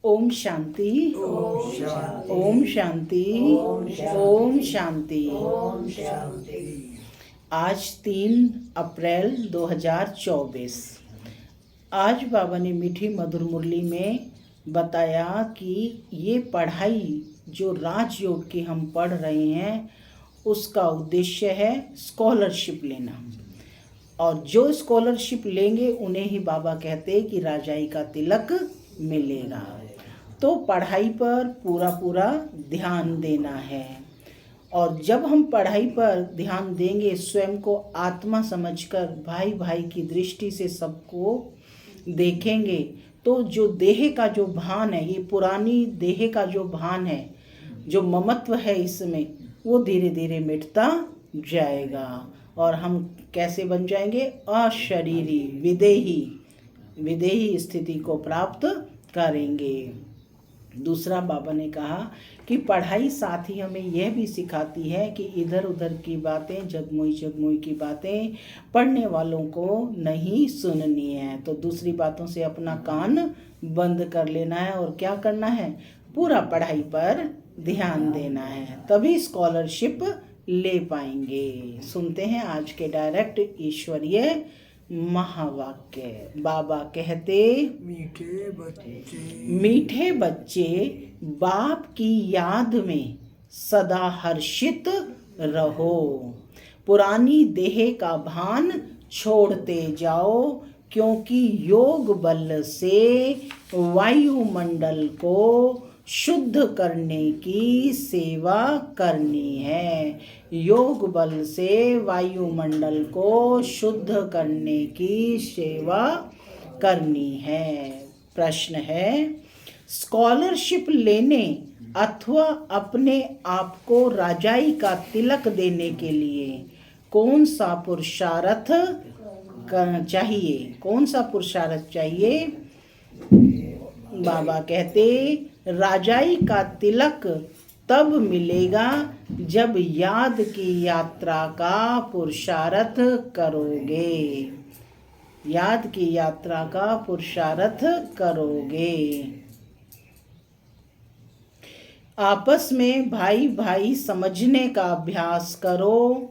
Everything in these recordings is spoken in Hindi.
ओम शांति, ओम शांति, ओम शांति, ओम शांति। आज 3 अप्रैल 2024। आज बाबा ने मीठी मधुर मुरली में बताया कि ये पढ़ाई जो राजयोग की हम पढ़ रहे हैं उसका उद्देश्य है स्कॉलरशिप लेना, और जो स्कॉलरशिप लेंगे उन्हें ही बाबा कहते हैं कि राजाई का तिलक मिलेगा। तो पढ़ाई पर पूरा ध्यान देना है, और जब हम पढ़ाई पर ध्यान देंगे स्वयं को आत्मा समझकर भाई भाई की दृष्टि से सबको देखेंगे, तो जो देह का जो भान है, ये पुरानी देह का जो भान है, जो ममत्व है इसमें, वो धीरे धीरे मिटता जाएगा और हम कैसे बन जाएंगे? अशरीरी विदेही स्थिति को प्राप्त करेंगे। दूसरा बाबा ने कहा कि पढ़ाई साथ ही हमें यह भी सिखाती है कि इधर उधर की बातें, जगमोई की बातें पढ़ने वालों को नहीं सुननी है। तो दूसरी बातों से अपना कान बंद कर लेना है और क्या करना है? पूरा पढ़ाई पर ध्यान देना है, तभी स्कॉलरशिप ले पाएंगे। सुनते हैं आज के डायरेक्ट ईश्वरीय महावाक्य। बाबा कहते, मीठे बच्चे बाप की याद में सदा हर्षित रहो, पुरानी देह का भान छोड़ते जाओ, क्योंकि योग बल से वायुमंडल को शुद्ध करने की सेवा करनी है। योग बल से वायुमंडल को शुद्ध करने की सेवा करनी है। प्रश्न है, स्कॉलरशिप लेने अथवा अपने आप को राजाई का तिलक देने के लिए कौन सा पुरुषार्थ चाहिए? कौन सा पुरुषार्थ चाहिए? बाबा कहते, राजाई का तिलक तब मिलेगा जब याद की यात्रा का पुरुषार्थ करोगे। याद की यात्रा का पुरुषार्थ करोगे। आपस में भाई भाई समझने का अभ्यास करो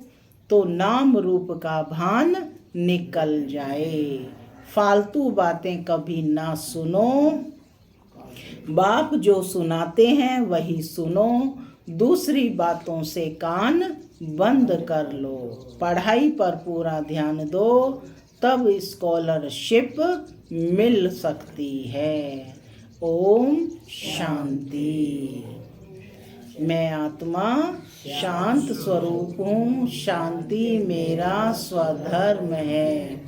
तो नाम रूप का भान निकल जाए। फालतू बातें कभी ना सुनो, बाप जो सुनाते हैं वही सुनो, दूसरी बातों से कान बंद कर लो। पढ़ाई पर पूरा ध्यान दो, तब स्कॉलरशिप मिल सकती है। ओम शांति। मैं आत्मा शांत स्वरूप हूँ, शांति मेरा स्वधर्म है।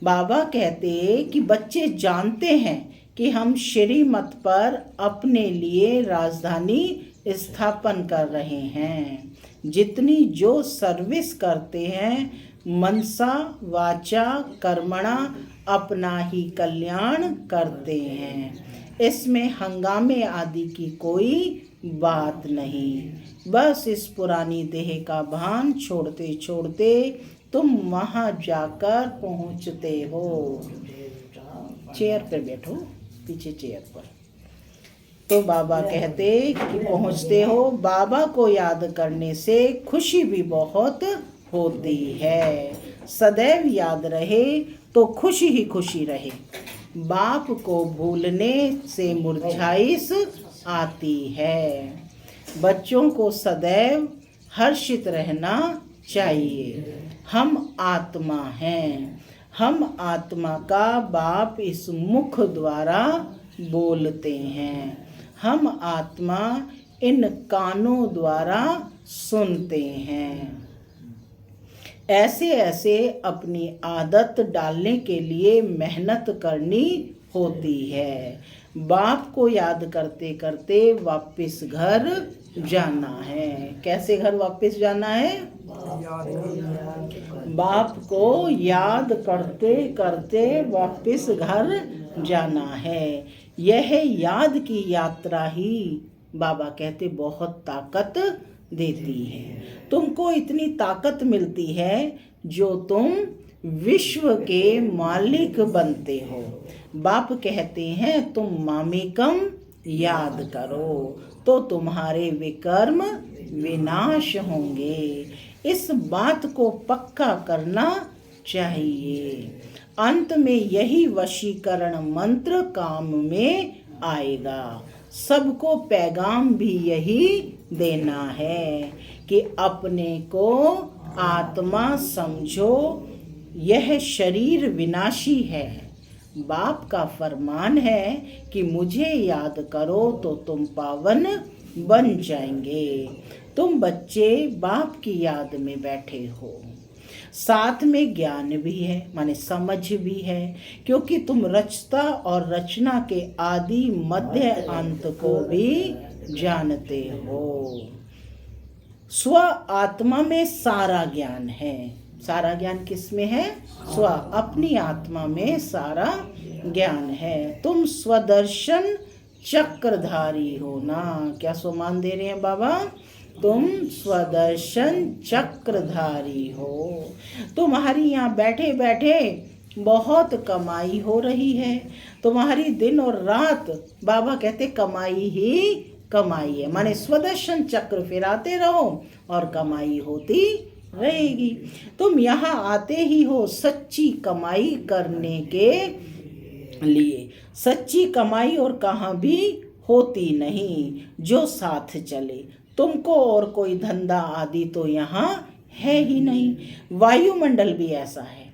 बाबा कहते कि बच्चे जानते हैं कि हम श्रीमत पर अपने लिए राजधानी स्थापन कर रहे हैं। जितनी जो सर्विस करते हैं मनसा वाचा कर्मणा अपना ही कल्याण करते हैं। इसमें हंगामे आदि की कोई बात नहीं। बस इस पुरानी देह का भान छोड़ते छोड़ते तुम वहाँ जाकर पहुँचते हो। चेयर पर बैठो, पीछे चेयर पर। तो बाबा कहते कि पहुँचते हो। बाबा को याद करने से खुशी भी बहुत होती है। सदैव याद रहे तो खुशी ही खुशी रहे। बाप को भूलने से मुरझाइश आती है। बच्चों को सदैव हर्षित रहना चाहिए। हम आत्मा हैं, हम आत्मा का बाप इस मुख द्वारा बोलते हैं। हम आत्मा इन कानों द्वारा सुनते हैं। ऐसे ऐसे अपनी आदत डालने के लिए मेहनत करनी होती है। बाप को याद करते करते वापस घर जाना है। कैसे घर वापस जाना है? बाप को याद करते करते वापस घर जाना है। यह याद की यात्रा ही बाबा कहते बहुत ताकत देती है। तुमको इतनी ताकत मिलती है जो तुम विश्व के मालिक बनते हो। बाप कहते हैं तुम मामेकम याद करो तो तुम्हारे विकर्म विनाश होंगे। इस बात को पक्का करना चाहिए। अंत में यही वशीकरण मंत्र काम में आएगा। सबको पैगाम भी यही देना है कि अपने को आत्मा समझो, यह शरीर विनाशी है। बाप का फरमान है कि मुझे याद करो तो तुम पावन बन जाएंगे। तुम बच्चे बाप की याद में बैठे हो, साथ में ज्ञान भी है, माने समझ भी है, क्योंकि तुम रचता और रचना के आदि मध्य अंत को भी जानते हो। स्व आत्मा में सारा ज्ञान है। सारा ज्ञान किस में है? स्व, अपनी आत्मा में सारा ज्ञान है। तुम स्वदर्शन चक्रधारी हो ना। क्या स्वमान दे रहे हैं बाबा? तुम स्वदर्शन चक्रधारी हो। तुम्हारी यहाँ बैठे बैठे बहुत कमाई हो रही है। तुम्हारी दिन और रात बाबा कहते कमाई ही कमाई है, माने स्वदर्शन चक्र फिराते रहो और कमाई होती रहेगी। तुम यहाँ आते ही हो सच्ची कमाई करने के लिए। सच्ची कमाई और कहाँ भी होती नहीं जो साथ चले। तुमको और कोई धंधा आदि तो यहाँ है ही नहीं। वायुमंडल भी ऐसा है।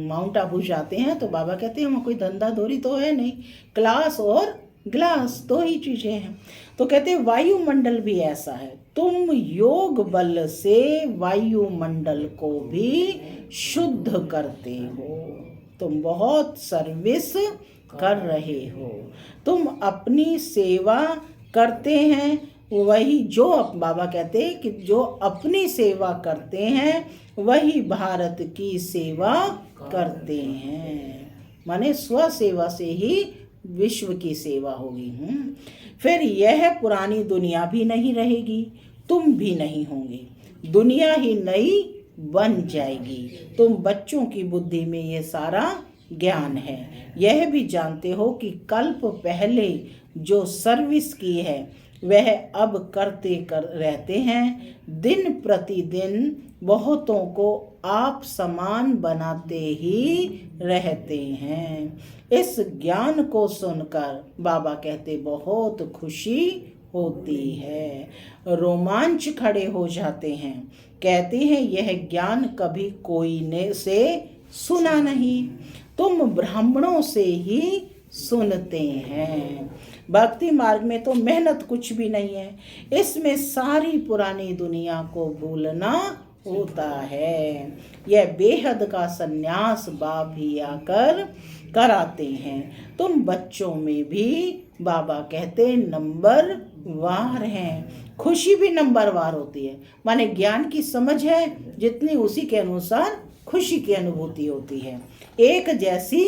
माउंट आबू जाते हैं तो बाबा कहते हैं वहाँ कोई धंधा धोरी तो है नहीं, क्लास और ग्लास दो ही चीजें हैं। तो कहते हैं वायुमंडल भी ऐसा है। तुम योग बल से वायुमंडल को भी शुद्ध करते हो। तुम बहुत सर्विस कर रहे हो। तुम अपनी सेवा करते हैं, वही जो बाबा कहते हैं कि जो अपनी सेवा करते हैं वही भारत की सेवा करते हैं। माने स्व सेवा से ही विश्व की सेवा होगी। फिर यह पुरानी दुनिया भी नहीं रहेगी, तुम भी नहीं होंगे। दुनिया ही नई बन जाएगी। तुम बच्चों की बुद्धि में ये सारा ज्ञान है। यह भी जानते हो कि कल्प पहले जो सर्विस की है वह अब करते रहते हैं। दिन प्रतिदिन बहुतों को आप समान बनाते ही रहते हैं। इस ज्ञान को सुनकर बाबा कहते बहुत खुशी होती है, रोमांच खड़े हो जाते हैं। कहते हैं यह ज्ञान कभी कोई ने से सुना नहीं, तुम ब्राह्मणों से ही सुनते हैं। भक्ति मार्ग में तो मेहनत कुछ भी नहीं है, इसमें सारी पुरानी दुनिया को भूलना होता है। यह बेहद का सन्यास बाप ही आकर कराते हैं। तुम बच्चों में भी बाबा कहते नंबर वार हैं। खुशी भी नंबर वार होती है, माने ज्ञान की समझ है जितनी उसी के अनुसार खुशी की अनुभूति होती है, एक जैसी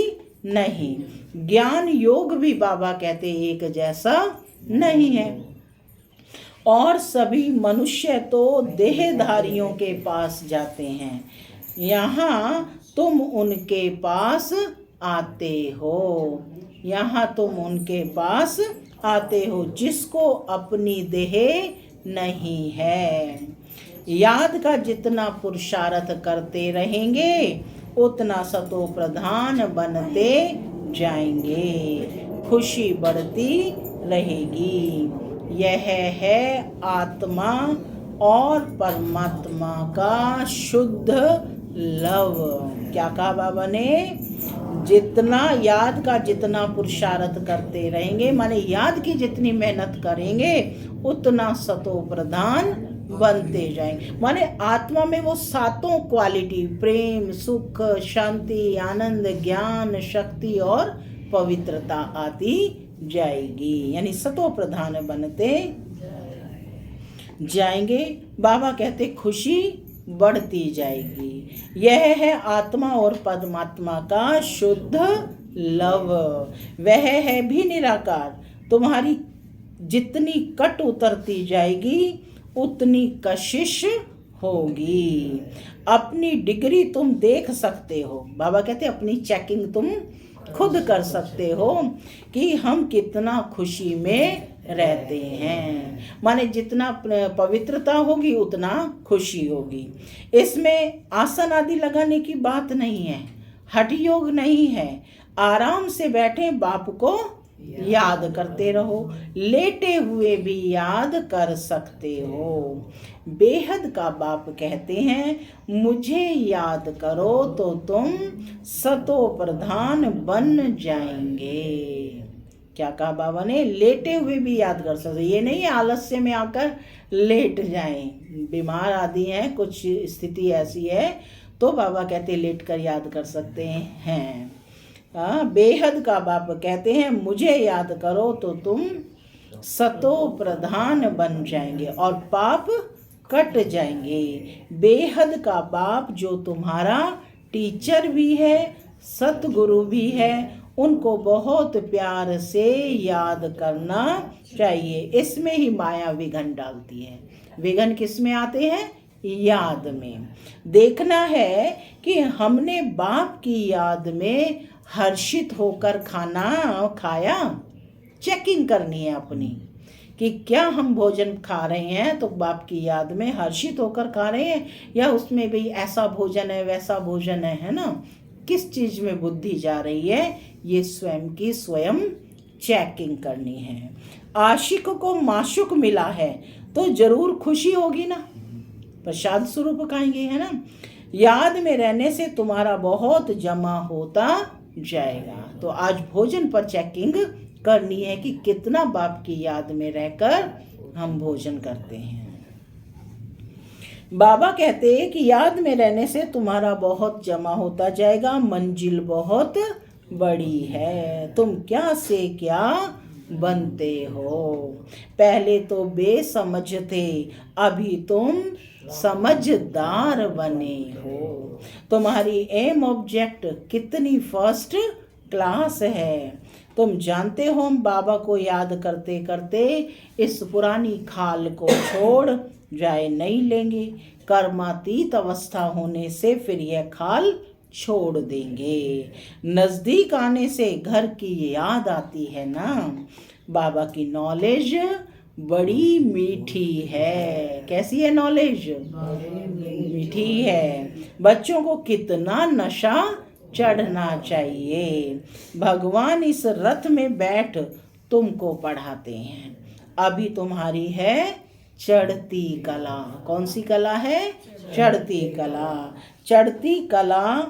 नहीं। ज्ञान योग भी बाबा कहते एक जैसा नहीं है। और सभी मनुष्य तो देहधारियों के पास जाते हैं, यहाँ तुम उनके पास आते हो। यहाँ तुम उनके पास आते हो जिसको अपनी देह नहीं है। याद का जितना पुरुषार्थ करते रहेंगे उतना सतो प्रधान बनते जाएंगे, खुशी बढ़ती रहेगी। यह है आत्मा और परमात्मा का शुद्ध लव। क्या कहा बाबा ने? जितना याद का जितना पुरुषार्थ करते रहेंगे, माने याद की जितनी मेहनत करेंगे उतना सतो प्रधान बनते जाएंगे। माने आत्मा में वो सातों क्वालिटी, प्रेम, सुख, शांति, आनंद, ज्ञान, शक्ति और पवित्रता आती जाएगी, यानी सतो प्रधान बनते जाएंगे। बाबा कहते खुशी बढ़ती जाएगी। यह है आत्मा और परमात्मा का शुद्ध लव। वह है भी निराकार। तुम्हारी जितनी कट उतरती जाएगी उतनी कशिश होगी। अपनी डिग्री तुम देख सकते हो। बाबा कहते अपनी चेकिंग तुम खुद कर सकते हो कि हम कितना खुशी में रहते हैं। माने जितना पवित्रता होगी उतना खुशी होगी। इसमें आसन आदि लगाने की बात नहीं है, हठ योग नहीं है। आराम से बैठे बाप को याद करते रहो, लेटे हुए भी याद कर सकते हो। बेहद का बाप कहते हैं, मुझे याद करो तो तुम सतो प्रधान बन जाएंगे। क्या कहा बाबा ने? लेटे हुए भी याद कर सकते। ये नहीं आलस्य में आकर लेट जाएं, बीमार आदि हैं, कुछ स्थिति ऐसी है तो बाबा कहते लेट कर याद कर सकते हैं। बेहद का बाप कहते हैं, मुझे याद करो तो तुम सतो प्रधान बन जाएंगे और पाप कट जाएंगे। बेहद का बाप जो तुम्हारा टीचर भी है, सतगुरु भी है, उनको बहुत प्यार से याद करना चाहिए। इसमें ही माया विघन डालती है। विघन किस में आते हैं? याद में। देखना है कि हमने बाप की याद में हर्षित होकर खाना खाया। चेकिंग करनी है अपनी कि क्या हम भोजन खा रहे हैं तो बाप की याद में हर्षित होकर खा रहे हैं, या उसमें भी ऐसा भोजन है वैसा भोजन है ना? किस चीज में बुद्धि जा रही है, ये स्वयं की स्वयं चेकिंग करनी है। आशिक को माशुक मिला है तो जरूर खुशी होगी ना, प्रसाद स्वरूप खाएंगे, है ना? याद में रहने से तुम्हारा बहुत जमा होता जाएगा। तो आज भोजन पर चेकिंग करनी है कि कितना बाप की याद में रहकर हम भोजन करते हैं। बाबा कहते हैं कि याद में रहने से तुम्हारा बहुत जमा होता जाएगा। मंजिल बहुत बड़ी है, तुम क्या से क्या बनते हो। पहले तो बेसमझ थे, अभी तुम समझदार बने हो। तुम्हारी एम ऑब्जेक्ट कितनी फर्स्ट क्लास है। तुम जानते हो हम बाबा को याद करते करते इस पुरानी खाल को छोड़ जाए नहीं लेंगे। कर्मातीत अवस्था होने से फिर यह खाल छोड़ देंगे। नजदीक आने से घर की याद आती है ना। बाबा की नॉलेज बड़ी मीठी है। कैसी है नॉलेज? मीठी है। बच्चों को कितना नशा चढ़ना चाहिए। भगवान इस रथ में बैठ तुमको पढ़ाते हैं। अभी तुम्हारी है चढ़ती कला। कौन सी कला है? चढ़ती कला। चढ़ती कला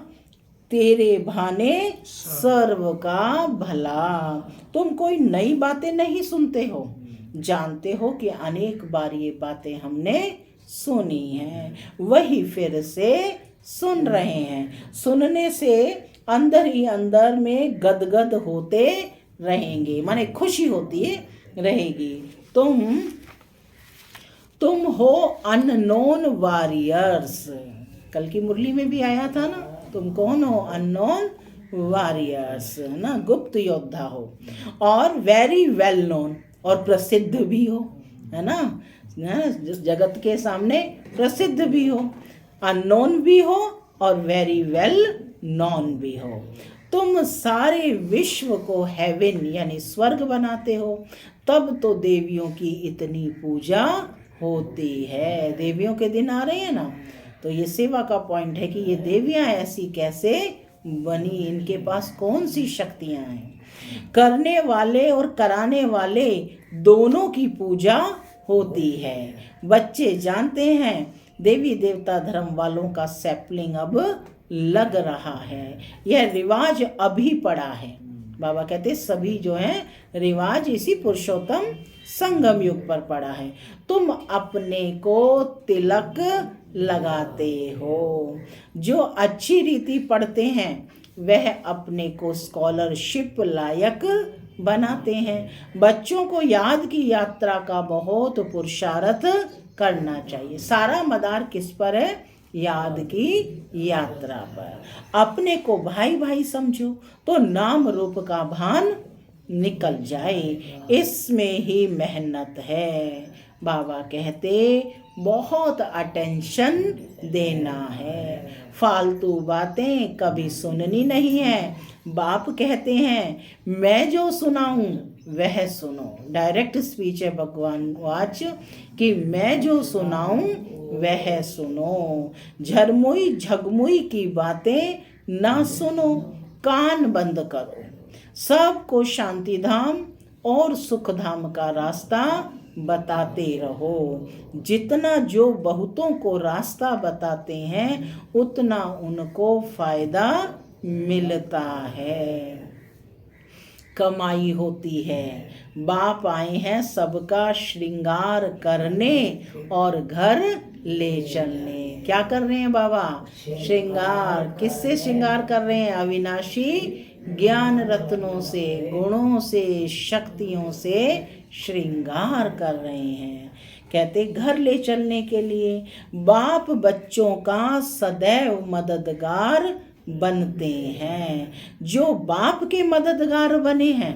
तेरे भाने सर्व का भला। तुम कोई नई बातें नहीं सुनते हो, जानते हो कि अनेक बार ये बातें हमने सुनी हैं, वही फिर से सुन रहे हैं। सुनने से अंदर ही अंदर में गदगद होते रहेंगे, माने खुशी होती रहेगी। तुम हो अननोन वॉरियर्स। कल की मुरली में भी आया था ना, तुम कौन हो? अननोन वॉरियर्स, ना, गुप्त योद्धा हो। और वेरी वेल नोन, और प्रसिद्ध भी हो, है ना, जगत के सामने प्रसिद्ध भी हो, अननोन भी हो और वेरी वेल नॉन भी हो। तुम सारे विश्व को हेवन यानी स्वर्ग बनाते हो, तब तो देवियों की इतनी पूजा होती है। देवियों के दिन आ रहे हैं ना, तो ये सेवा का पॉइंट है कि ये देवियां ऐसी कैसे बनी, इनके पास कौन सी शक्तियां हैं। करने वाले और कराने वाले दोनों की पूजा होती है। बच्चे जानते हैं देवी देवता धर्म वालों का सैपलिंग अब लग रहा है। यह रिवाज अभी पड़ा है। बाबा कहते सभी जो है रिवाज इसी पुरुषोत्तम संगम युग पर पड़ा है। तुम अपने को तिलक लगाते हो। जो अच्छी रीति पढ़ते हैं वह अपने को स्कॉलरशिप लायक बनाते हैं। बच्चों को याद की यात्रा का बहुत पुरुषार्थ करना चाहिए। सारा मदार किस पर है? याद की यात्रा पर। अपने को भाई भाई समझो तो नाम रूप का भान निकल जाए। इसमें ही मेहनत है। बाबा कहते बहुत अटेंशन देना है, फालतू बातें कभी सुननी नहीं है। बाप कहते हैं मैं जो सुनाऊं वह सुनो। डायरेक्ट स्पीच है भगवान वाच कि मैं जो सुनाऊं वह सुनो। झरमुई झगमुई की बातें ना सुनो, कान बंद करो। सबको शांति धाम और सुख धाम का रास्ता बताते रहो। जितना जो बहुतों को रास्ता बताते हैं उतना उनको फायदा मिलता है, कमाई होती है। बाप आए हैं सबका श्रृंगार करने और घर ले चलने। क्या कर रहे हैं बाबा? श्रृंगार। किससे श्रृंगार कर रहे हैं? अविनाशी ज्ञान रत्नों से, गुणों से, शक्तियों से श्रृंगार कर रहे हैं। कहते घर ले चलने के लिए बाप बच्चों का सदैव मददगार बनते हैं। जो बाप के मददगार बने हैं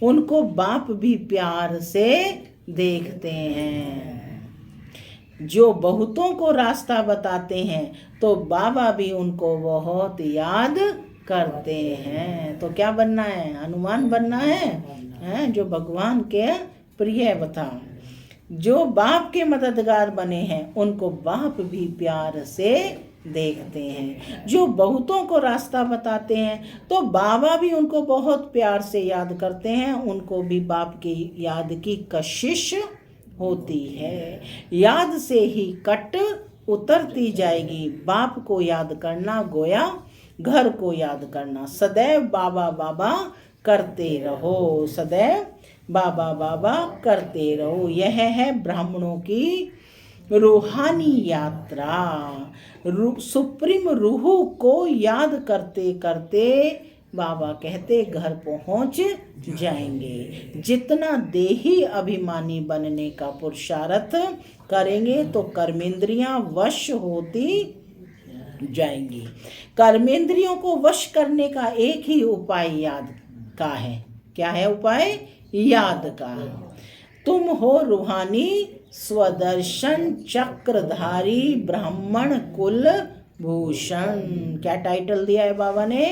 उनको बाप भी प्यार से देखते हैं। जो बहुतों को रास्ता बताते हैं तो बाबा भी उनको बहुत याद करते हैं। तो क्या बनना है? हनुमान बनना है, जो भगवान के प्रिय बता। जो बाप के मददगार बने हैं उनको बाप भी प्यार से देखते हैं। जो बहुतों को रास्ता बताते हैं तो बाबा भी उनको बहुत प्यार से याद करते हैं। उनको भी बाप की याद की कशिश होती है। याद से ही कट उतरती जाएगी। बाप को याद करना गोया घर को याद करना। सदैव बाबा बाबा करते रहो, सदैव बाबा बाबा करते रहो। यह है ब्राह्मणों की रूहानी यात्रा। सुप्रीम रूह को याद करते करते बाबा कहते घर पहुंच जाएंगे। जितना देही अभिमानी बनने का पुरुषार्थ करेंगे तो कर्मेंद्रियां वश होती जाएंगी। कर्मेंद्रियों को वश करने का एक ही उपाय याद का है। क्या है उपाय? याद का। तुम हो रूहानी स्वदर्शन चक्रधारी ब्राह्मण कुल भूषण। क्या टाइटल दिया है बाबा ने?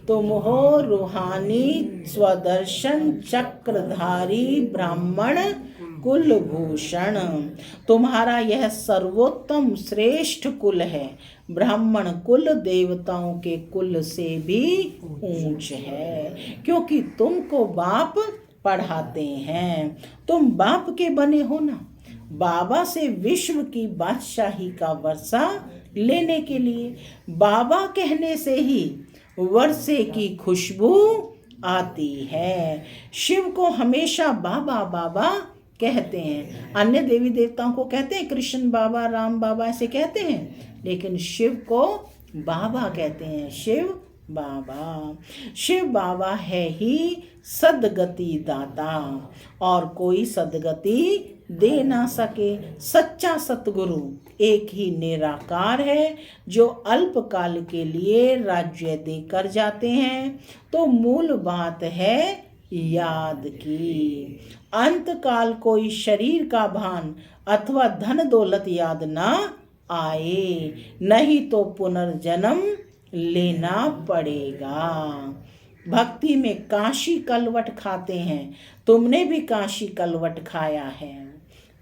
तुम हो रूहानी स्वदर्शन चक्रधारी ब्राह्मण कुल भूषण। तुम्हारा यह सर्वोत्तम श्रेष्ठ कुल है। ब्राह्मण कुल देवताओं के कुल से भी ऊंच है, क्योंकि तुमको बाप पढ़ाते हैं। तुम बाप के बने हो ना, बाबा से विश्व की बादशाही का वर्षा लेने के लिए। बाबा कहने से ही वर्षे की खुशबू आती है। शिव को हमेशा बाबा बाबा कहते हैं। अन्य देवी देवताओं को कहते हैं कृष्ण बाबा, राम बाबा, ऐसे कहते हैं, लेकिन शिव को बाबा कहते हैं। शिव बाबा। शिव बाबा है ही सदगति दाता, और कोई सदगति दे ना सके। सच्चा सतगुरु एक ही निराकार है जो अल्पकाल के लिए राज्य देकर जाते हैं। तो मूल बात है याद की। अंत काल कोई शरीर का भान अथवा धन दौलत याद ना आए, नहीं तो पुनर्जन्म लेना पड़ेगा। भक्ति में काशी कलवट खाते हैं। तुमने भी काशी कलवट खाया है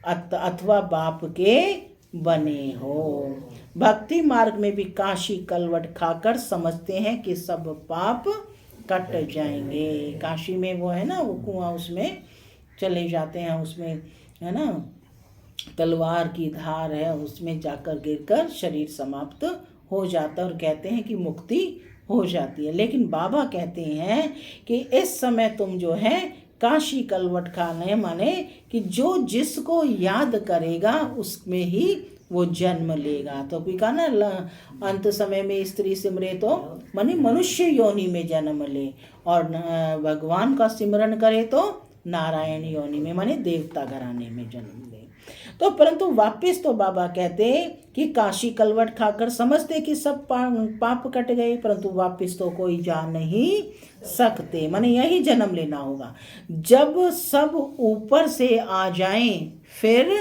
अथवा बाप के बने हो। भक्ति मार्ग में भी काशी कलवट खाकर समझते हैं कि सब पाप कट जाएंगे। काशी में वो है ना, वो कुआं, उसमें चले जाते हैं, उसमें है ना तलवार की धार है, उसमें जाकर गिरकर शरीर समाप्त हो जाता है और कहते हैं कि मुक्ति हो जाती है। लेकिन बाबा कहते हैं कि इस समय तुम जो है काशी कलवट खाने, माने कि जो जिसको याद करेगा उसमें ही वो जन्म लेगा। तो कोई कहा ना अंत समय में स्त्री सिमरे तो माने मनुष्य योनि में जन्म ले, और भगवान का सिमरन करे तो नारायण योनि में, माने देवता घराने में जन्म ले। तो परंतु वापिस तो बाबा कहते कि काशी कलवट खाकर समझते कि सब पाप कट गए, परंतु वापिस तो कोई जा नहीं सकते, माने यही जन्म लेना होगा। जब सब ऊपर से आ जाएं फिर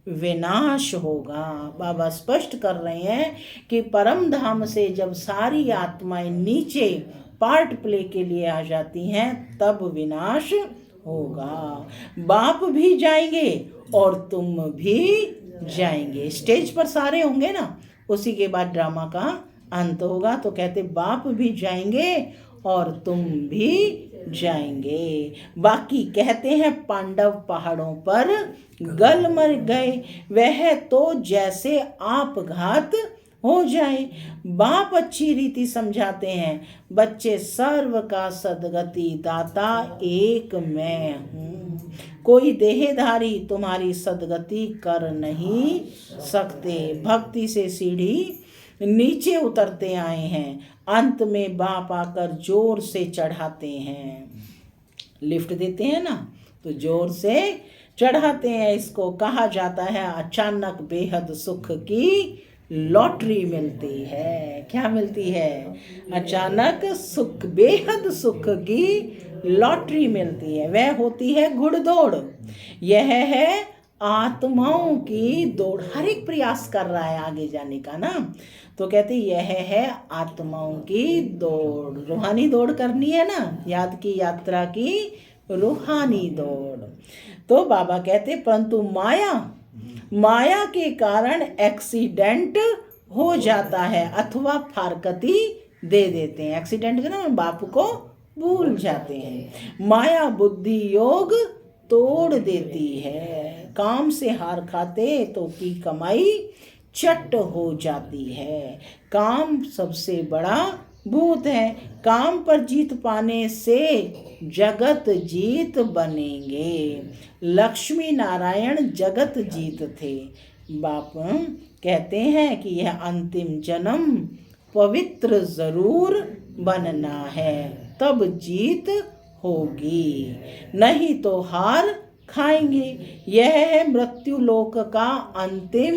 विनाश होगा। बाबा स्पष्ट कर रहे हैं कि परम धाम से जब सारी आत्माएं नीचे पार्ट प्ले के लिए आ जाती हैं तब विनाश होगा। बाप भी जाएंगे और तुम भी जाएंगे। स्टेज पर सारे होंगे ना, उसी के बाद ड्रामा का अंत होगा। तो कहते बाप भी जाएंगे और तुम भी जाएंगे। बाकी कहते हैं पांडव पहाड़ों पर गल मर गए, वह तो जैसे आपघात हो जाए। बाप अच्छी रीति समझाते हैं, बच्चे सर्व का सदगति दाता एक मैं हूँ, कोई देहधारी तुम्हारी सदगति कर नहीं सकते। भक्ति से सीढ़ी नीचे उतरते आए हैं, अंत में बाप आकर जोर से चढ़ाते हैं। लिफ्ट देते हैं ना, तो जोर से चढ़ाते हैं। इसको कहा जाता है अचानक बेहद सुख की लॉटरी मिलती है। क्या मिलती है? अचानक सुख, बेहद सुख की लॉटरी मिलती है। वह होती है घुड़दौड़। यह है आत्माओं की दौड़। हर एक प्रयास कर रहा है आगे जाने का ना, तो कहते यह है आत्माओं की दौड़। रूहानी दौड़ करनी है ना, याद की यात्रा की रूहानी दौड़। तो बाबा कहते परंतु माया के कारण एक्सीडेंट हो जाता है अथवा फारकती दे देते हैं। एक्सीडेंट के ना बाप को भूल जाते हैं। माया बुद्धि योग तोड़ देती है। काम से हार खाते तो की कमाई चट हो जाती है। काम सबसे बड़ा भूत है। काम पर जीत पाने से जगत जीत बनेंगे। लक्ष्मी नारायण जगत जीत थे। बाप कहते हैं कि यह अंतिम जन्म पवित्र जरूर बनना है, तब जीत होगी, नहीं तो हार खाएंगे। यह है मृत्यु लोक का अंतिम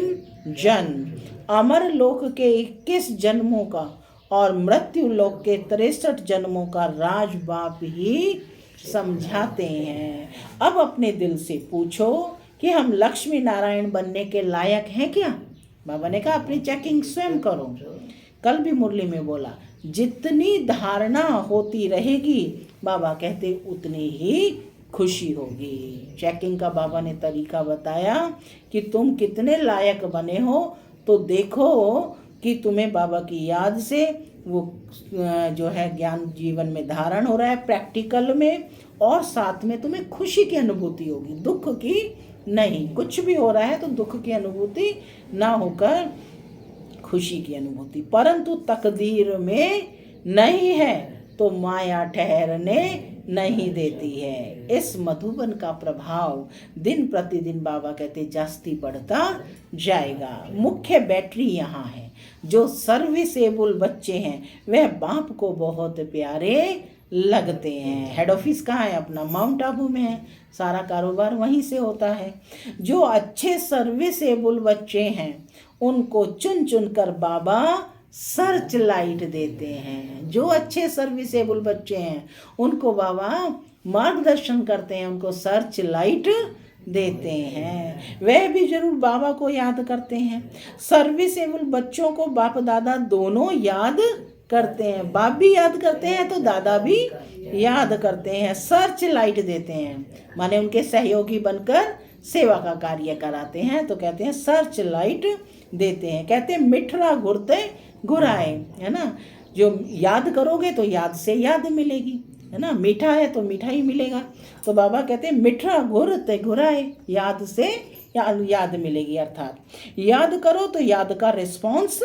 जन्म। अमर लोक के 21 जन्मों का और मृत्यु लोक के 63 जन्मों का राज बाप ही समझाते हैं। अब अपने दिल से पूछो कि हम लक्ष्मी नारायण बनने के लायक हैं क्या? बाबा ने कहा अपनी चेकिंग स्वयं करो। कल भी मुरली में बोला, जितनी धारणा होती रहेगी बाबा कहते उतनी ही खुशी होगी। चेकिंग का बाबा ने तरीका बताया कि तुम कितने लायक बने हो, तो देखो कि तुम्हें बाबा की याद से वो जो है ज्ञान जीवन में धारण हो रहा है प्रैक्टिकल में, और साथ में तुम्हें खुशी की अनुभूति होगी, दुख की नहीं। कुछ भी हो रहा है तो दुख की अनुभूति ना होकर खुशी की अनुभूति। परंतु तकदीर में नहीं है तो माया ठहरने नहीं देती है। इस मधुबन का प्रभाव दिन प्रतिदिन बाबा कहते जास्ती बढ़ता जाएगा। मुख्य बैटरी यहाँ है। जो सर्विसेबल बच्चे हैं वह बाप को बहुत प्यारे लगते हैं। हेड ऑफिस कहाँ है? अपना माउंट आबू में है, सारा कारोबार वहीं से होता है। जो अच्छे सर्विसेबल बच्चे हैं उनको चुन चुन कर बाबा सर्च लाइट देते हैं। जो अच्छे सर्विसेबल बच्चे हैं उनको बाबा मार्गदर्शन करते हैं, उनको सर्च लाइट देते हैं। वह भी जरूर बाबा को याद करते हैं। सर्विसेबल बच्चों को बाप दादा दोनों याद करते हैं। बाप भी याद करते हैं तो दादा भी याद करते हैं। सर्च लाइट देते हैं, माने उनके सहयोगी बनकर सेवा का कार्य कराते हैं। तो कहते हैं सर्च लाइट देते हैं। कहते हैं मिठरा घुरते घुराए, है ना। जो याद करोगे तो याद से याद मिलेगी, है ना। मीठा है तो मीठा ही मिलेगा। तो बाबा कहते हैं मिठरा घुरते घुराए, याद से याद मिलेगी। अर्थात याद करो तो याद का रिस्पॉन्स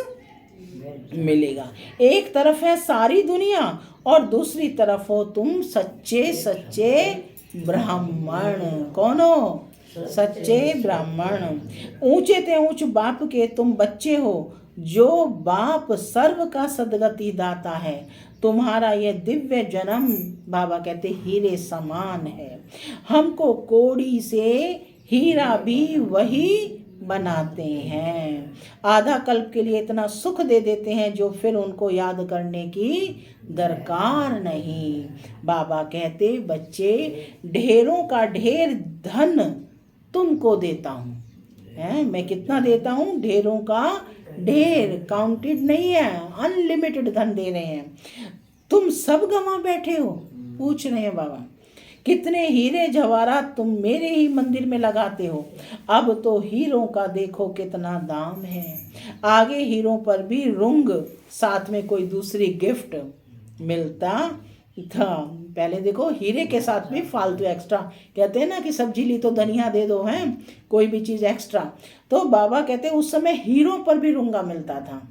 मिलेगा। एक तरफ है सारी दुनिया और दूसरी तरफ हो तुम सच्चे सच्चे ब्राह्मण। कौन हो? सच्चे ब्राह्मण। ऊंचे ते ऊंच बाप के तुम बच्चे हो, जो बाप सर्व का सद्गति दाता है, तुम्हारा यह दिव्य जन्म बाबा कहते हीरे समान है। हमको कोड़ी से हीरा भी वही बनाते हैं। आधा कल्प के लिए इतना सुख दे देते हैं जो फिर उनको याद करने की दरकार नहीं। बाबा कहते बच्चे, ढेरों का ढेर धन तुमको देता हूँ। मैं कितना देता हूँ? ढेरों का ढेर, काउंटेड नहीं है, अनलिमिटेड धन दे रहे हैं। तुम सब गंवा बैठे हो। पूछ रहे हैं बाबा, कितने हीरे जवाहरात तुम मेरे ही मंदिर में लगाते हो। अब तो हीरों का देखो कितना दाम है। आगे हीरों पर भी रुंग, साथ में कोई दूसरी गिफ्ट मिलता था। पहले देखो हीरे के साथ भी फालतू एक्स्ट्रा, कहते हैं ना कि सब्जी ली तो धनिया दे दो, हैं कोई भी चीज़ एक्स्ट्रा। तो बाबा कहते उस समय हीरों पर भी रुंगा मिलता था।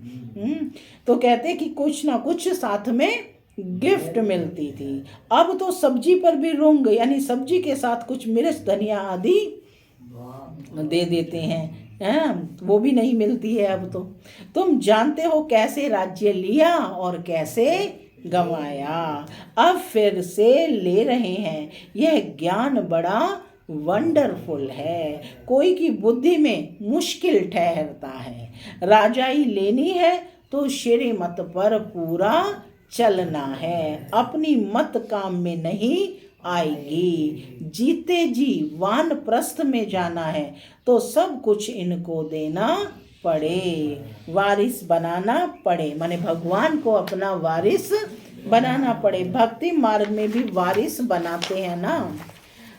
तो कहते कि कुछ ना कुछ साथ में गिफ्ट मिलती थी। अब तो सब्जी पर भी रुंग, यानी सब्जी के साथ कुछ मिर्च धनिया आदि दे देते हैं, वो भी नहीं मिलती है अब तो। तुम जानते हो कैसे राज्य लिया और कैसे गंवाया, अब फिर से ले रहे हैं। यह ज्ञान बड़ा वंडरफुल है, कोई की बुद्धि में मुश्किल ठहरता है। राजाई लेनी है तो श्रीमत पर पूरा चलना है, अपनी मत काम में नहीं आएगी। जीते जी वानप्रस्थ में जाना है तो सब कुछ इनको देना पड़े, वारिस बनाना पड़े, माने भगवान को अपना वारिस बनाना पड़े। भक्ति मार्ग में भी वारिस बनाते हैं ना,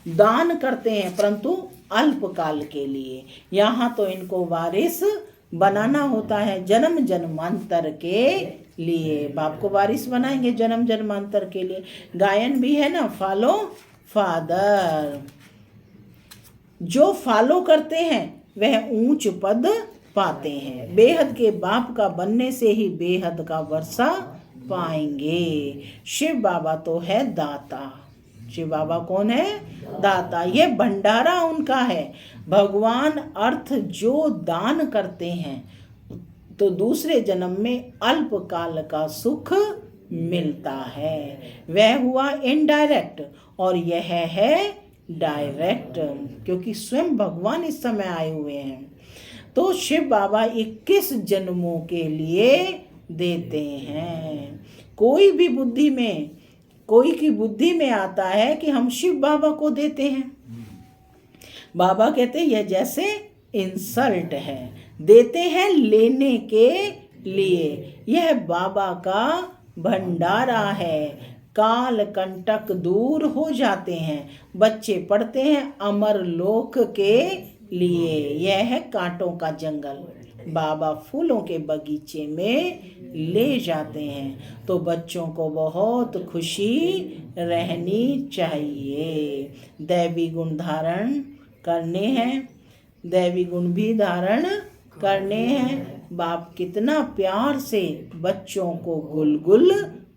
दान करते हैं परंतु अल्पकाल के लिए। यहाँ तो इनको वारिस बनाना होता है जन्म जन्मांतर के लिए। बाप को वारिस बनाएंगे जन्म जन्मांतर के लिए। गायन भी है ना, फॉलो फादर। जो फॉलो करते हैं वह ऊंच पद पाते हैं। बेहद के बाप का बनने से ही बेहद का वर्षा पाएंगे। शिव बाबा तो है दाता। शिव बाबा कौन है? दाता। ये भंडारा उनका है। भगवान अर्थ जो दान करते हैं तो दूसरे जन्म में अल्पकाल का सुख मिलता है। वह हुआ इनडायरेक्ट और यह है डायरेक्ट, क्योंकि स्वयं भगवान इस समय आए हुए हैं। तो शिव बाबा 21 जन्मों के लिए देते हैं। कोई भी बुद्धि में, कोई की बुद्धि में आता है कि हम शिव बाबा को देते हैं। बाबा कहते हैं यह जैसे इंसल्ट है, देते हैं लेने के लिए। यह बाबा का भंडारा है। काल कंटक दूर हो जाते हैं। बच्चे पढ़ते हैं अमर लोक के लिए। यह है कांटों का जंगल। बाबा फूलों के बगीचे में ले जाते हैं तो बच्चों को बहुत खुशी रहनी चाहिए। दैवी गुण धारण करने हैं, दैवी गुण भी धारण करने हैं। बाप कितना प्यार से बच्चों को गुलगुल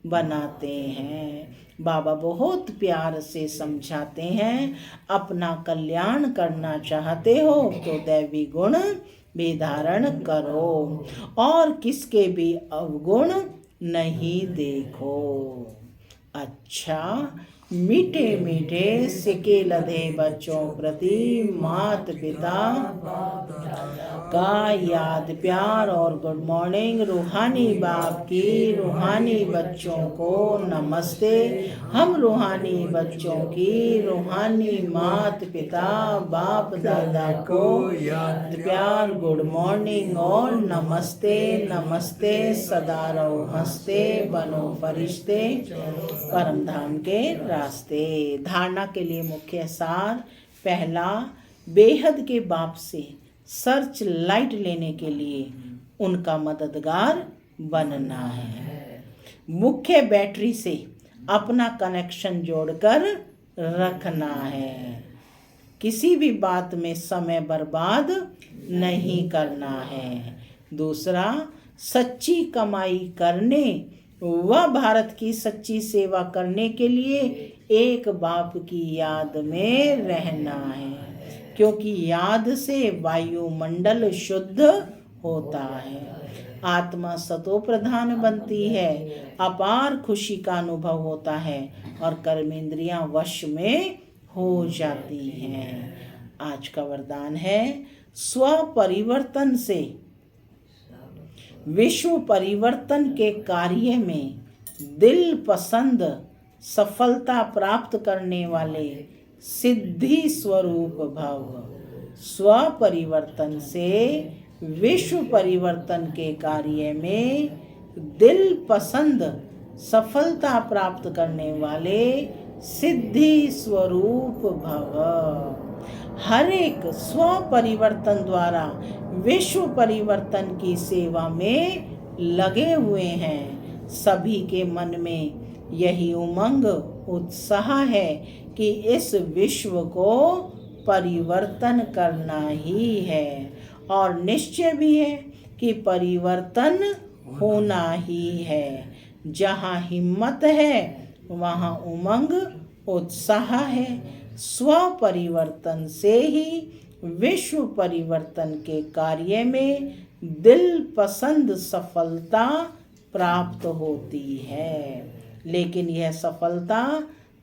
बनाते हैं। बाबा बहुत प्यार से समझाते हैं, अपना कल्याण करना चाहते हो तो दैवी गुण भी धारण करो और किसके भी अवगुण नहीं देखो। अच्छा, मीठे मीठे सिके लदे बच्चों प्रति माता पिता का याद प्यार और गुड मॉर्निंग। रूहानी बाप की रूहानी बच्चों को नमस्ते। हम रूहानी बच्चों की रूहानी माता पिता बाप दादा को याद प्यार गुड मॉर्निंग और नमस्ते। नमस्ते, सदा रहो हंसते, बनो फरिश्ते परम धाम के रास्ते। धारणा के लिए मुख्य सार। पहला, बेहद के बाप से सर्च लाइट लेने के लिए उनका मददगार बनना है। मुख्य बैटरी से अपना कनेक्शन जोड़कर रखना है। किसी भी बात में समय बर्बाद नहीं करना है। दूसरा, सच्ची कमाई करने व भारत की सच्ची सेवा करने के लिए एक बाप की याद में रहना है, क्योंकि याद से वायुमंडल शुद्ध होता है। आत्मा सतो प्रधान बनती है, अपार खुशी का अनुभव होता है और कर्मेंद्रियां वश में हो जाती हैं। आज का वरदान है, स्व परिवर्तन से विश्व परिवर्तन के कार्य में दिल पसंद सफलता प्राप्त करने वाले सिद्धि स्वरूप भव। स्व परिवर्तन से विश्व परिवर्तन के कार्य में दिल पसंद सफलता प्राप्त करने वाले सिद्धि स्वरूप भव। हर एक स्व परिवर्तन द्वारा विश्व परिवर्तन की सेवा में लगे हुए हैं। सभी के मन में यही उमंग उत्साह है कि इस विश्व को परिवर्तन करना ही है और निश्चय भी है कि परिवर्तन होना ही है। जहाँ हिम्मत है वहाँ उमंग उत्साह है। स्व परिवर्तन से ही विश्व परिवर्तन के कार्य में दिल पसंद सफलता प्राप्त होती है। लेकिन यह सफलता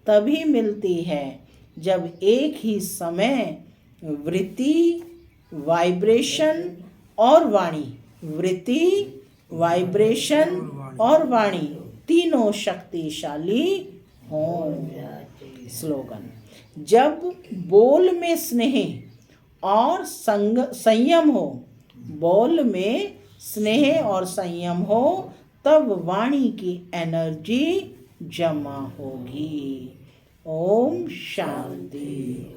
तभी मिलती है जब एक ही समय वृत्ति, वाइब्रेशन और वाणी, वृत्ति, वाइब्रेशन और वाणी तीनों शक्तिशाली हों। स्लोगन, जब बोल में स्नेह और संयम हो, बोल में स्नेह और संयम हो, तब वाणी की एनर्जी जमा होगी। ओम शांति।